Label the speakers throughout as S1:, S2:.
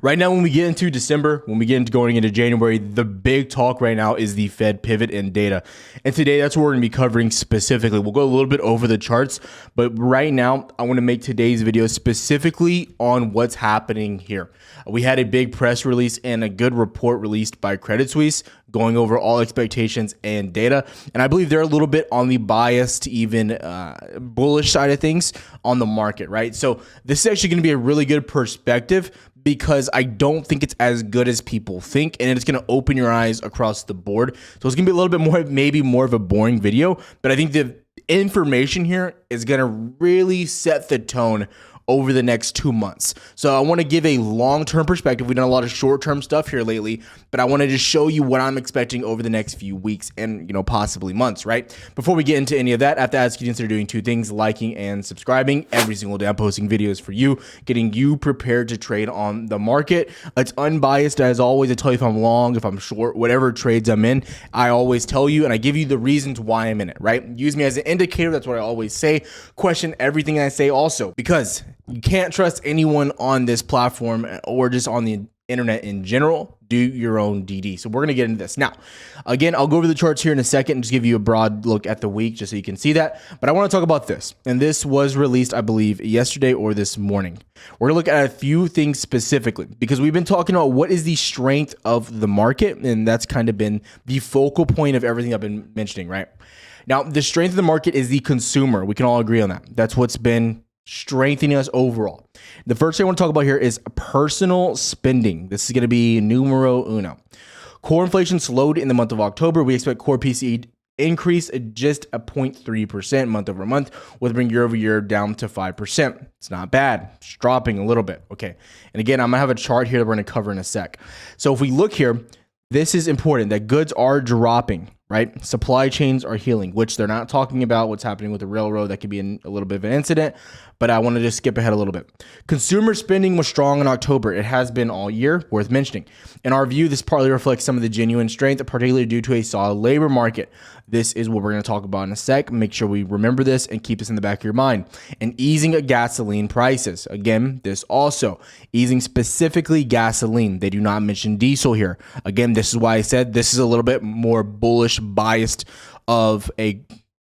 S1: Right now, when we get into December, when we get into going into January, the big talk right now is the Fed pivot in data. And today, that's what we're going to be covering specifically. We'll go a little bit over the charts, but right now, I want to make today's video specifically on what's happening here. We had a big press release and a good report released by Credit Suisse going over all expectations and data. And I believe they're a little bit on the biased, even bullish side of things on the market, right? So this is actually going to be a really good perspective because I don't think it's as good as people think, and it's going to open your eyes across the board. So it's going to be a little bit more, maybe more of a boring video, but I think the information here is going to really set the tone over the next 2 months. So I want to give a long-term perspective. We've done a lot of short-term stuff here lately, but I want to just show you what I'm expecting over the next few weeks and, possibly months, right? Before we get into any of that, I have to ask you to consider doing two things: liking and subscribing. Every single day I'm posting videos for you, getting you prepared to trade on the market. It's unbiased as always. I tell you if I'm long, if I'm short, whatever trades I'm in, I always tell you, and I give you the reasons why I'm in it, right? Use me as an indicator. That's what I always say. Question everything I say also, because you can't trust anyone on this platform or just on the internet in general. Do your own DD. So we're going to get into this. Now, again, I'll go over the charts here in a second and just give you a broad look at the week just so you can see that. But I want to talk about this. And this was released, I believe, yesterday or this morning. We're going to look at a few things specifically because we've been talking about what is the strength of the market. And that's kind of been the focal point of everything I've been mentioning, right? Now, the strength of the market is the consumer. We can all agree on that. That's what's been strengthening us overall. The first thing I want to talk about here is personal spending. This is going to be numero uno. Core inflation slowed in the month of October. We expect core PCE increase at just a 0.3% month over month, with bring year over year down to 5%. It's not bad. It's dropping a little bit. Okay. And again, I'm going to have a chart here that we're going to cover in a sec. So if we look here, this is important that goods are dropping, right? Supply chains are healing, which they're not talking about what's happening with the railroad. That could be a little bit of an incident, but I want to just skip ahead a little bit. Consumer spending was strong in October. It has been all year, worth mentioning. In our view, this partly reflects some of the genuine strength, particularly due to a solid labor market. This is what we're going to talk about in a sec. Make sure we remember this and keep this in the back of your mind. And easing of gasoline prices. Again, this also easing specifically gasoline. They do not mention diesel here. Again, this is why I said this is a little bit more bullish, biased of a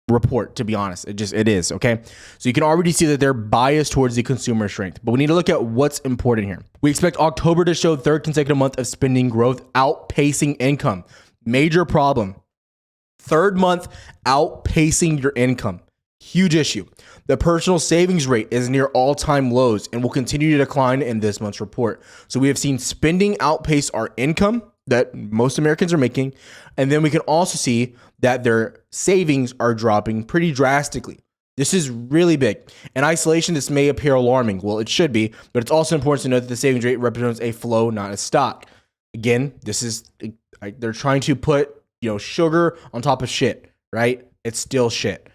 S1: report, to be honest. It is, okay? So you can already see that they're biased towards the consumer strength, but we need to look at what's important here. We expect October to show third consecutive month of spending growth outpacing income. Major problem. Third month outpacing your income. Huge issue. The personal savings rate is near all-time lows and will continue to decline in this month's report. So we have seen spending outpace our income that most Americans are making. And then we can also see that their savings are dropping pretty drastically. This is really big. In isolation, this may appear alarming. Well, it should be, but it's also important to note that the savings rate represents a flow, not a stock. Again, this is, they're trying to put, sugar on top of shit, right? It's still shit.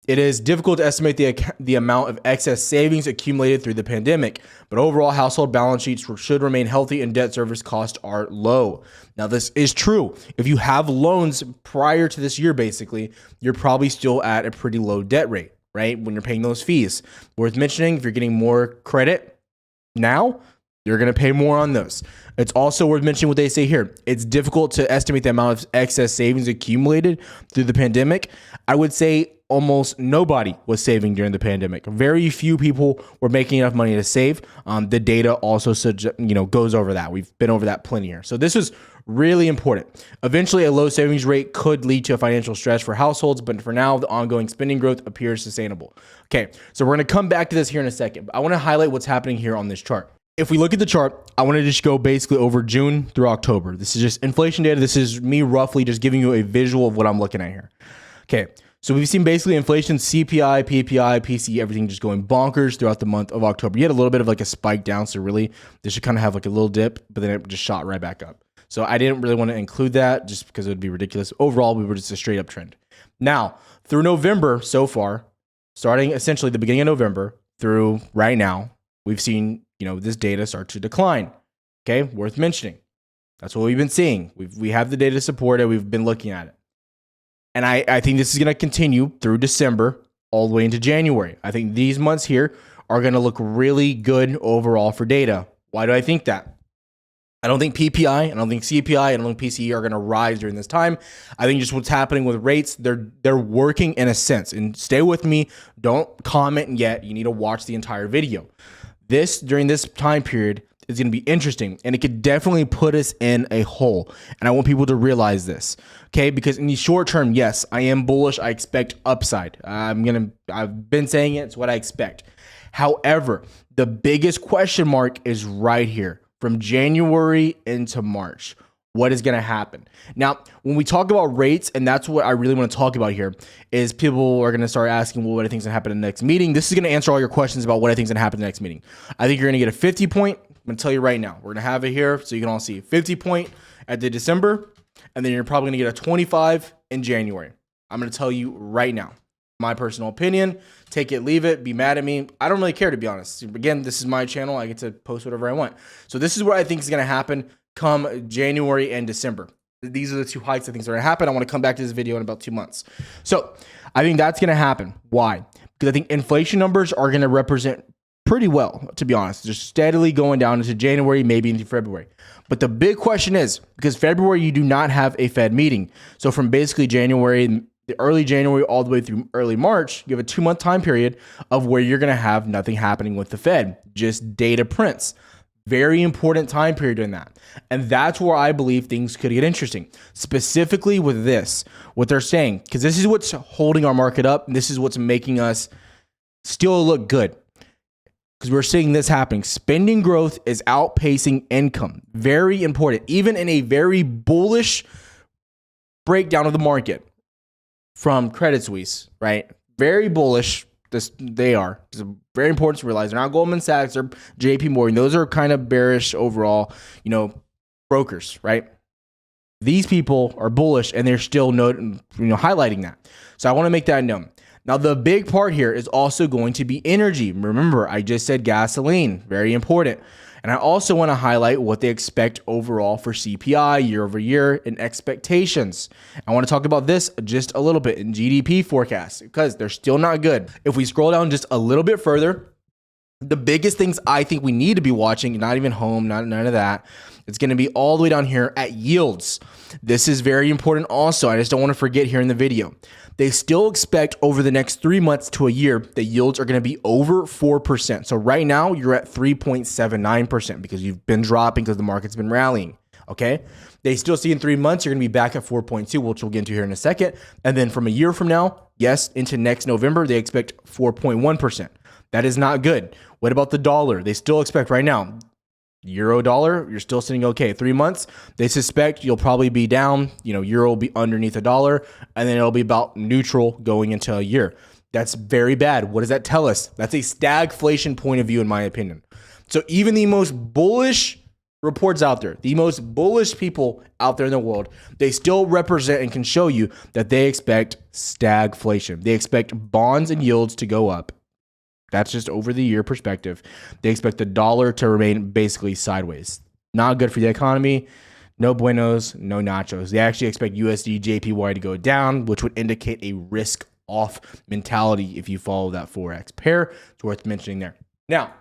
S1: It is difficult to estimate the amount of excess savings accumulated through the pandemic, but overall household balance sheets should remain healthy and debt service costs are low. Now, this is true. If you have loans prior to this year, basically, you're probably still at a pretty low debt rate, right? When you're paying those fees. Worth mentioning, if you're getting more credit now, you're going to pay more on those. It's also worth mentioning what they say here. It's difficult to estimate the amount of excess savings accumulated through the pandemic. I would say almost nobody was saving during the pandemic. Very few people were making enough money to save. The data also goes over that. We've been over that plenty here. So this is really important. Eventually, a low savings rate could lead to a financial stress for households, but for now, the ongoing spending growth appears sustainable. Okay, so we're going to come back to this here in a second. But I want to highlight what's happening here on this chart. If we look at the chart, I want to just go basically over June through October. This is just inflation data. This is me roughly just giving you a visual of what I'm looking at here. Okay, so we've seen basically inflation, CPI, PPI, PCE, everything just going bonkers throughout the month of October. You had a little bit of like a spike down, so really this should kind of have like a little dip, but then it just shot right back up. So I didn't really want to include that just because it would be ridiculous. Overall, we were just a straight up trend. Now, through November so far, starting essentially the beginning of November through right now, we've seen this data start to decline. Okay, worth mentioning. That's what we've been seeing. We have the data to support it. We've been looking at it. And I think this is going to continue through December all the way into January. I think these months here are going to look really good overall for data. Why do I think that? I don't think PPI, I don't think CPI, I don't think PCE are going to rise during this time. I think just what's happening with rates, they're working in a sense. And stay with me, don't comment yet. You need to watch the entire video. During this time period is going to be interesting, and it could definitely put us in a hole. And I want people to realize this, okay? Because in the short term, yes, I am bullish. I expect upside. I've been saying it. It's what I expect. However, the biggest question mark is right here. From January into March, what is going to happen? Now, when we talk about rates, and that's what I really want to talk about here, is people are going to start asking, well, what I think is going to happen in the next meeting? This is going to answer all your questions about what I think is going to happen in the next meeting. I think you're going to get a 50 point. I'm going to tell you right now. We're going to have it here so you can all see 50 point at the December, and then you're probably going to get a 25 in January. I'm going to tell you right now. My personal opinion, take it, leave it, be mad at me. I don't really care, to be honest. Again, this is my channel. I get to post whatever I want. So this is what I think is going to happen come January and December. These are the two hikes I think are going to happen. I want to come back to this video in about 2 months. So I think that's going to happen. Why? Because I think inflation numbers are going to represent pretty well, to be honest. Just steadily going down into January, maybe into February. But the big question is, because February, you do not have a Fed meeting. So from basically January, the early January all the way through early March, you have a 2-month time period of where you're going to have nothing happening with the Fed, just data prints. Very important time period in that. And that's where I believe things could get interesting, specifically with this, what they're saying, because this is what's holding our market up. And this is what's making us still look good. Because we're seeing this happening. Spending growth is outpacing income. Very important. Even in a very bullish breakdown of the market from Credit Suisse, right? Very bullish. They are. It's very important to realize. They're not Goldman Sachs or JP Morgan. Those are kind of bearish overall, brokers, right? These people are bullish and they're still highlighting that. So I want to make that known. Now, the big part here is also going to be energy. Remember, I just said gasoline, very important. And I also want to highlight what they expect overall for CPI year over year and expectations. I want to talk about this just a little bit in GDP forecasts because they're still not good. If we scroll down just a little bit further, the biggest things I think we need to be watching, not even home, none of that, it's going to be all the way down here at yields. This is very important also. I just don't want to forget here in the video. They still expect over the next 3 months to a year, the yields are going to be over 4%. So right now you're at 3.79% because you've been dropping because the market's been rallying. Okay. They still see in 3 months, you're going to be back at 4.2, which we'll get into here in a second. And then from a year from now, yes, into next November, they expect 4.1%. That is not good. What about the dollar? They still expect right now, euro dollar, you're still sitting okay. 3 months, they suspect you'll probably be down, euro will be underneath a dollar, and then it'll be about neutral going into a year. That's very bad. What does that tell us? That's a stagflation point of view, in my opinion. So even the most bullish reports out there, the most bullish people out there in the world, they still represent and can show you that they expect stagflation. They expect bonds and yields to go up. That's just over the year perspective. They expect the dollar to remain basically sideways. Not good for the economy. No buenos, no nachos. They actually expect USD JPY to go down, which would indicate a risk off mentality if you follow that Forex pair. It's worth mentioning there. Now,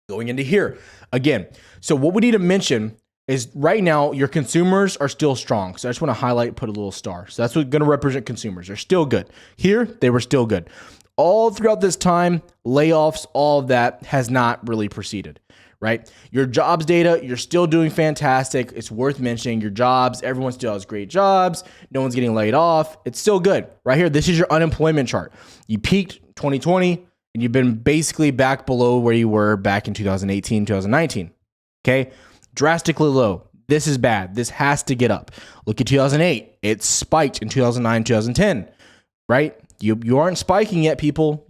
S1: going into here again. So what we need to mention is right now your consumers are still strong. So I just want to highlight, put a little star. So that's what's going to represent consumers. They're still good. Here, they were still good. All throughout this time, layoffs, all of that has not really proceeded, right? Your jobs data, you're still doing fantastic. It's worth mentioning your jobs. Everyone still has great jobs. No one's getting laid off. It's still good. Right here, this is your unemployment chart. You peaked 2020, and you've been basically back below where you were back in 2018, 2019, okay? Drastically low. This is bad. This has to get up. Look at 2008. It spiked in 2009, 2010, right? You aren't spiking yet, people.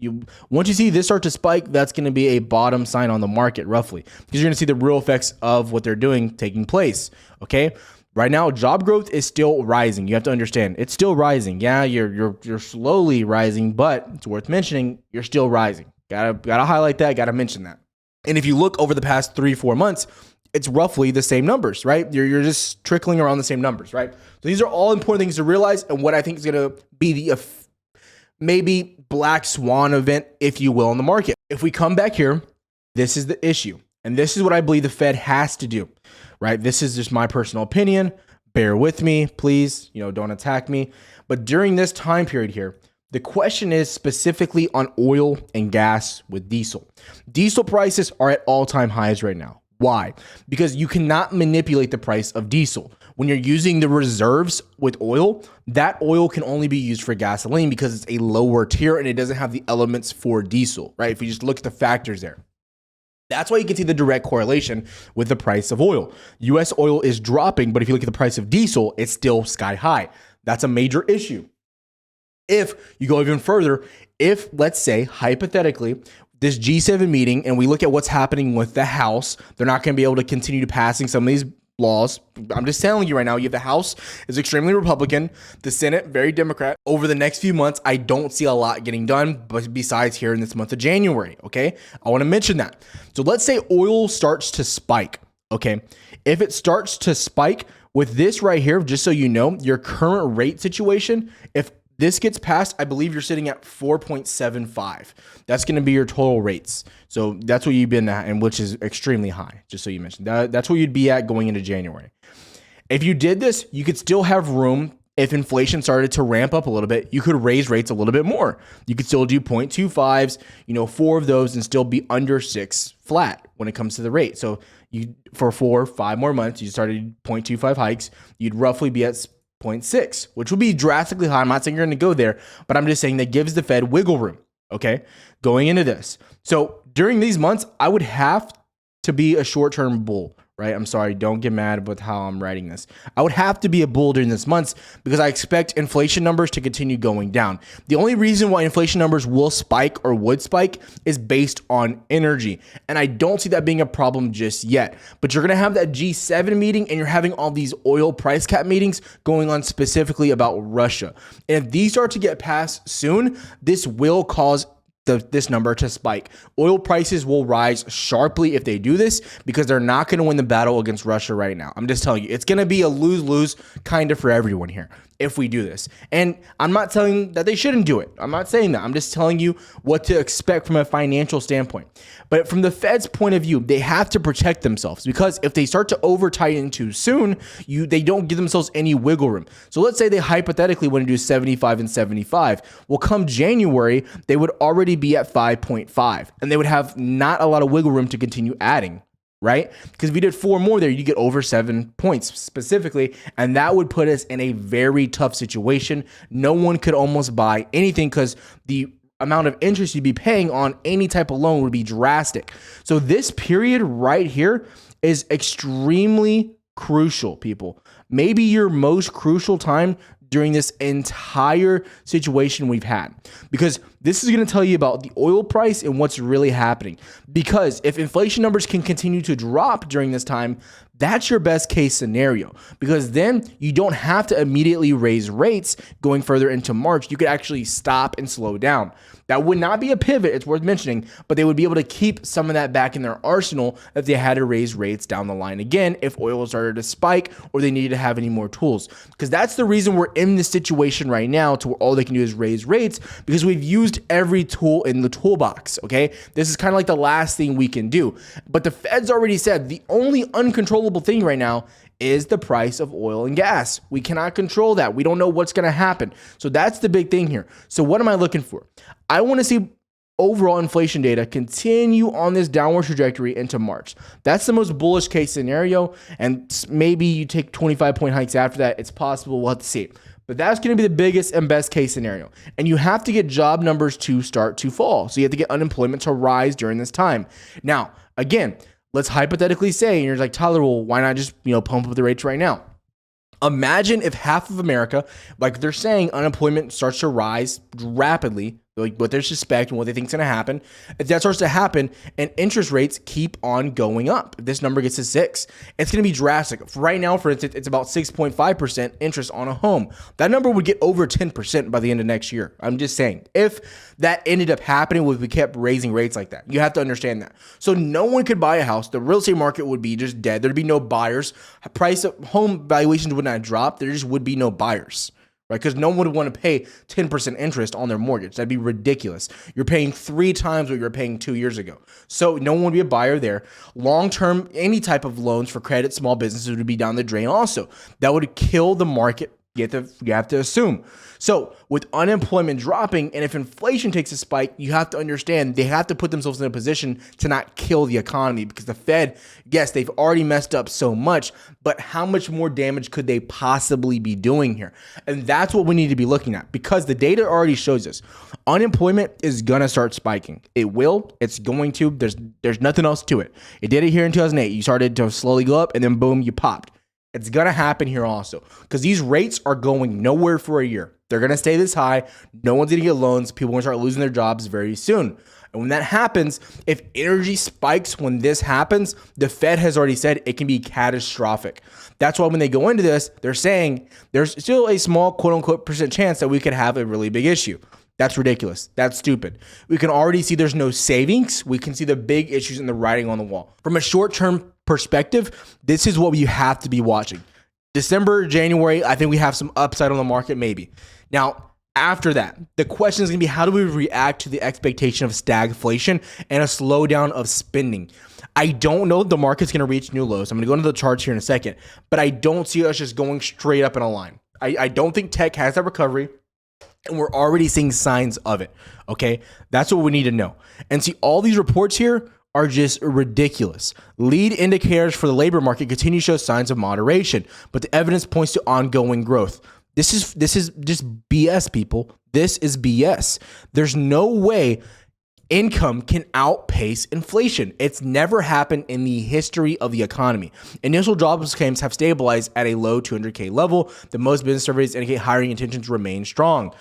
S1: Once you see this start to spike, that's going to be a bottom sign on the market, roughly, because you're going to see the real effects of what they're doing taking place. Okay, right now, job growth is still rising. You have to understand, it's still rising. Yeah, you're slowly rising, but it's worth mentioning you're still rising. Gotta highlight that. Gotta mention that. And if you look over the past 3-4 months, it's roughly the same numbers, right? You're just trickling around the same numbers, right? So these are all important things to realize, and what I think is going to be the maybe black swan event, if you will, in the market. If we come back here, this is the issue. And this is what I believe the Fed has to do, right? This is just my personal opinion. Bear with me, please. Don't attack me. But during this time period here, the question is specifically on oil and gas with diesel. Diesel prices are at all-time highs right now. Why? Because you cannot manipulate the price of diesel. When you're using the reserves with oil, that oil can only be used for gasoline because it's a lower tier and it doesn't have the elements for diesel, right? If you just look at the factors there. That's why you can see the direct correlation with the price of oil. US oil is dropping, but if you look at the price of diesel, it's still sky high. That's a major issue. If you go even further, if let's say hypothetically, this G7 meeting and we look at what's happening with the House, they're not going to be able to continue to passing some of these laws. I'm just telling you right now, you have the House is extremely Republican, the Senate very Democrat. Over the next few months, I don't see a lot getting done, but besides here in this month of January, okay? I want to mention that. So let's say oil starts to spike, okay? If it starts to spike with this right here, just so you know, your current rate situation, if this gets passed, I believe you're sitting at 4.75. That's going to be your total rates. So that's what you've been at, and which is extremely high, just so you mentioned. That's what you'd be at going into January. If you did this, you could still have room. If inflation started to ramp up a little bit, you could raise rates a little bit more. You could still do 0.25s, 4 of those, and still be under 6 flat when it comes to the rate. So you for 5 more months, you started 0.25 hikes, you'd roughly be at 0.6, which would be drastically high. I'm not saying you're going to go there, but I'm just saying that gives the Fed wiggle room, okay, going into this. So during these months, I would have to be a short-term bull, right? I'm sorry, don't get mad with how I'm writing this. I would have to be a bull during this months because I expect inflation numbers to continue going down. The only reason why inflation numbers will spike or would spike is based on energy. And I don't see that being a problem just yet. But you're going to have that G7 meeting and you're having all these oil price cap meetings going on specifically about Russia. And if these start to get passed soon, this will cause this number to spike. Oil prices will rise sharply if they do this because they're not going to win the battle against Russia right now. I'm just telling you, it's going to be a lose-lose kind of for everyone here if we do this. And I'm not telling that they shouldn't do it. I'm not saying that. I'm just telling you what to expect from a financial standpoint. But from the Fed's point of view, they have to protect themselves because if they start to over-tighten too soon, they don't give themselves any wiggle room. So let's say they hypothetically want to do 75 and 75. Well, come January, they would already be at 5.5 and they would have not a lot of wiggle room to continue adding, right? Because if you did 4 more there, you get over 7 points specifically, and that would put us in a very tough situation. No one could almost buy anything because the amount of interest you'd be paying on any type of loan would be drastic. So this period right here is extremely crucial, people. Maybe your most crucial time during this entire situation we've had, because this is going to tell you about the oil price and what's really happening. Because if inflation numbers can continue to drop during this time, that's your best case scenario, because then you don't have to immediately raise rates going further into March. You could actually stop and slow down. That would not be a pivot, it's worth mentioning, but they would be able to keep some of that back in their arsenal if they had to raise rates down the line again, if oil started to spike or they needed to have any more tools. Because that's the reason we're in this situation right now, to where all they can do is raise rates, because we've used every tool in the toolbox, okay? This is kind of like the last thing we can do. But the Fed's already said the only uncontrollable thing right now is the price of oil and gas. We cannot control that. We don't know what's going to happen. So that's the big thing here. So what am I looking for? I want to see overall inflation data continue on this downward trajectory into March. That's the most bullish case scenario. And maybe you take 25-point hikes after that. It's possible. We'll have to see. But that's going to be the biggest and best case scenario. And you have to get job numbers to start to fall. So you have to get unemployment to rise during this time. Now, again, let's hypothetically say, and you're like, Tyler, well, why not just, pump up the rates right now? Imagine if half of America, like they're saying, unemployment starts to rise rapidly, like what they suspect and what they think is going to happen. If that starts to happen and interest rates keep on going up, if this number gets to 6, it's going to be drastic. Right now, for instance, it's about 6.5% interest on a home. That number would get over 10% by the end of next year. I'm just saying, if that ended up happening, if we kept raising rates like that, you have to understand that. So no one could buy a house. The real estate market would be just dead. There'd be no buyers. Price of home valuations would not drop. There just would be no buyers. right? Because no one would want to pay 10% interest on their mortgage. That'd be ridiculous. You're paying 3 times what you were paying 2 years ago. So no one would be a buyer there. Long-term, any type of loans for credit, small businesses would be down the drain also. That would kill the market. You have to assume. So with unemployment dropping, and if inflation takes a spike, you have to understand they have to put themselves in a position to not kill the economy, because the Fed, yes, they've already messed up so much, but how much more damage could they possibly be doing here? And that's what we need to be looking at, because the data already shows us unemployment is going to start spiking. It will. It's going to. There's nothing else to it. It did it here in 2008. You started to slowly go up, and then boom, you popped. It's going to happen here also, because these rates are going nowhere for a year. They're going to stay this high. No one's going to get loans. People are going to start losing their jobs very soon. And when that happens, if energy spikes when this happens, the Fed has already said it can be catastrophic. That's why when they go into this, they're saying there's still a small quote unquote percent chance that we could have a really big issue. That's ridiculous. That's stupid. We can already see there's no savings. We can see the big issues in the writing on the wall. From a short-term perspective, this is what you have to be watching. December, January, I think we have some upside on the market, maybe. Now, after that, the question is going to be, how do we react to the expectation of stagflation and a slowdown of spending? I don't know if the market's going to reach new lows. I'm going to go into the charts here in a second, but I don't see us just going straight up in a line. I don't think tech has that recovery. And we're already seeing signs of it, okay? That's what we need to know. And see, all these reports here are just ridiculous. Lead indicators for the labor market continue to show signs of moderation, but the evidence points to ongoing growth. This is just BS, people. This is BS. There's no way income can outpace inflation. It's never happened in the history of the economy. Initial jobs claims have stabilized at a low 200K level. The most business surveys indicate hiring intentions remain strong.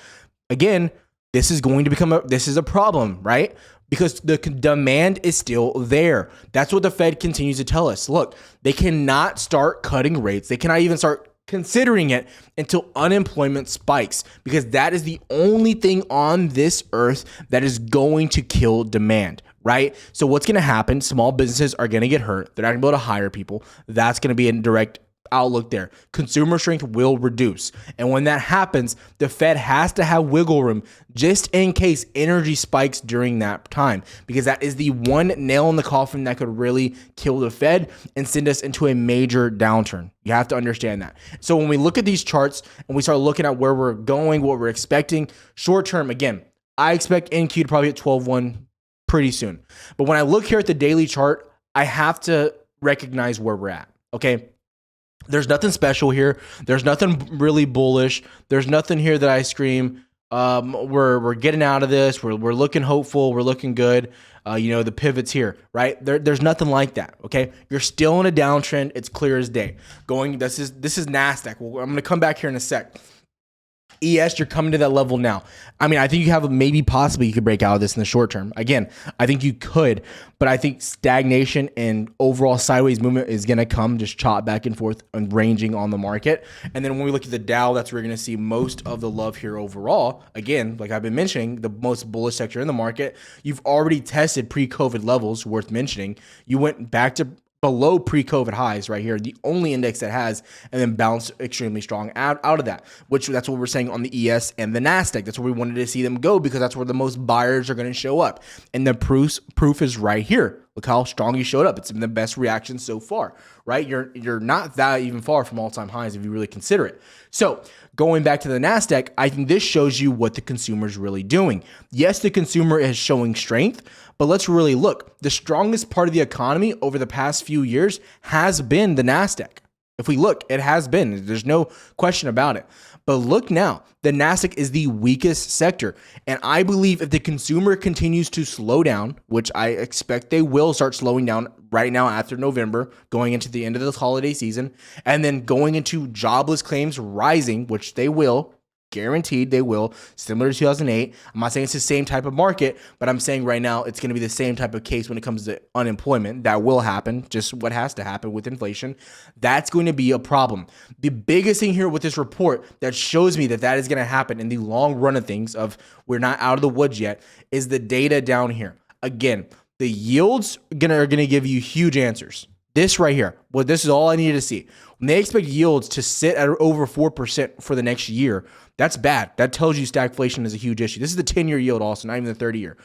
S1: Again, this is going to become this is a problem, right? Because the demand is still there. That's what the Fed continues to tell us. Look, they cannot start cutting rates. They cannot even start considering it until unemployment spikes, because that is the only thing on this earth that is going to kill demand, right? So what's going to happen? Small businesses are going to get hurt. They're not going to be able to hire people. That's going to be a direct outlook there. Consumer strength will reduce. And when that happens, the Fed has to have wiggle room just in case energy spikes during that time, because that is the one nail in the coffin that could really kill the Fed and send us into a major downturn. You have to understand that. So when we look at these charts and we start looking at where we're going, what we're expecting, short term, again, I expect NQ to probably hit 12.1 pretty soon. But when I look here at the daily chart, I have to recognize where we're at, okay? There's nothing special here. There's nothing really bullish. There's nothing here that I scream, we're getting out of this. We're looking hopeful. We're looking good. The pivot's here, right? There's nothing like that. Okay. You're still in a downtrend. It's clear as day. This is Nasdaq. Well, I'm going to come back here in a sec. ES, you're coming to that level now. I mean, I think you have maybe possibly you could break out of this in the short term. Again, I think you could, but I think stagnation and overall sideways movement is going to come, just chop back and forth and ranging on the market. And then when we look at the Dow, that's where you're going to see most of the love here overall. Again, like I've been mentioning, the most bullish sector in the market. You've already tested pre-COVID levels, worth mentioning. You went back to below pre-COVID highs right here, the only index that has, and then bounced extremely strong out of that, which that's what we're saying on the ES and the Nasdaq. That's where we wanted to see them go, because that's where the most buyers are going to show up. And the proof is right here. Look how strong you showed up. It's been the best reaction so far, right? You're not that even far from all-time highs if you really consider it. So going back to the Nasdaq, I think this shows you what the consumer is really doing. Yes, the consumer is showing strength, but let's really look. The strongest part of the economy over the past few years has been the Nasdaq. If we look, it has been. There's no question about it. But look now, the Nasdaq is the weakest sector. And I believe if the consumer continues to slow down, which I expect they will start slowing down right now after November, going into the end of the holiday season, and then going into jobless claims rising, which they will, guaranteed they will, similar to 2008. I'm not saying it's the same type of market, but I'm saying right now it's going to be the same type of case when it comes to unemployment. That will happen, just what has to happen with inflation. That's going to be a problem. The biggest thing here with this report that shows me that is going to happen in the long run of things, of we're not out of the woods yet, is the data down here. Again, the yields are going to give you huge answers. This right here, well, this is all I needed to see. When they expect yields to sit at over 4% for the next year, that's bad. That tells you stagflation is a huge issue. This is the 10-year yield also, not even the 30-year.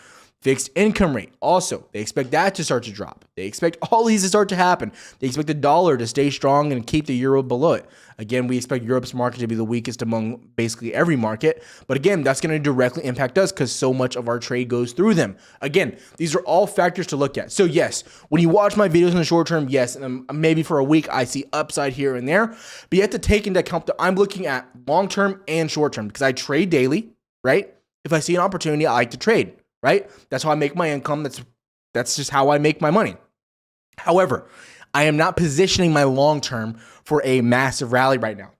S1: Fixed income rate, also, they expect that to start to drop. They expect all these to start to happen. They expect the dollar to stay strong and keep the euro below it. Again, we expect Europe's market to be the weakest among basically every market. But again, that's going to directly impact us because so much of our trade goes through them. Again, these are all factors to look at. So yes, when you watch my videos in the short term, yes, and maybe for a week, I see upside here and there. But you have to take into account that I'm looking at long term and short term because I trade daily, right? If I see an opportunity, I like to trade. Right? That's how I make my income. That's just how I make my money. However, I am not positioning my long term for a massive rally right now.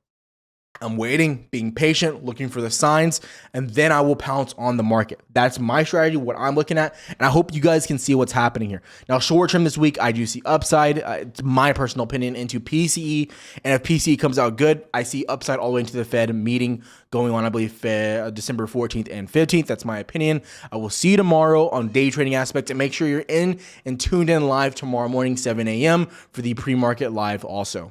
S1: I'm waiting, being patient, looking for the signs, and then I will pounce on the market. That's my strategy, what I'm looking at, and I hope you guys can see what's happening here. Now, short term this week, I do see upside. It's my personal opinion into PCE, and if PCE comes out good, I see upside all the way into the Fed meeting going on, I believe, December 14th and 15th. That's my opinion. I will see you tomorrow on day trading aspects, and make sure you're in and tuned in live tomorrow morning, 7 a.m. for the pre-market live also.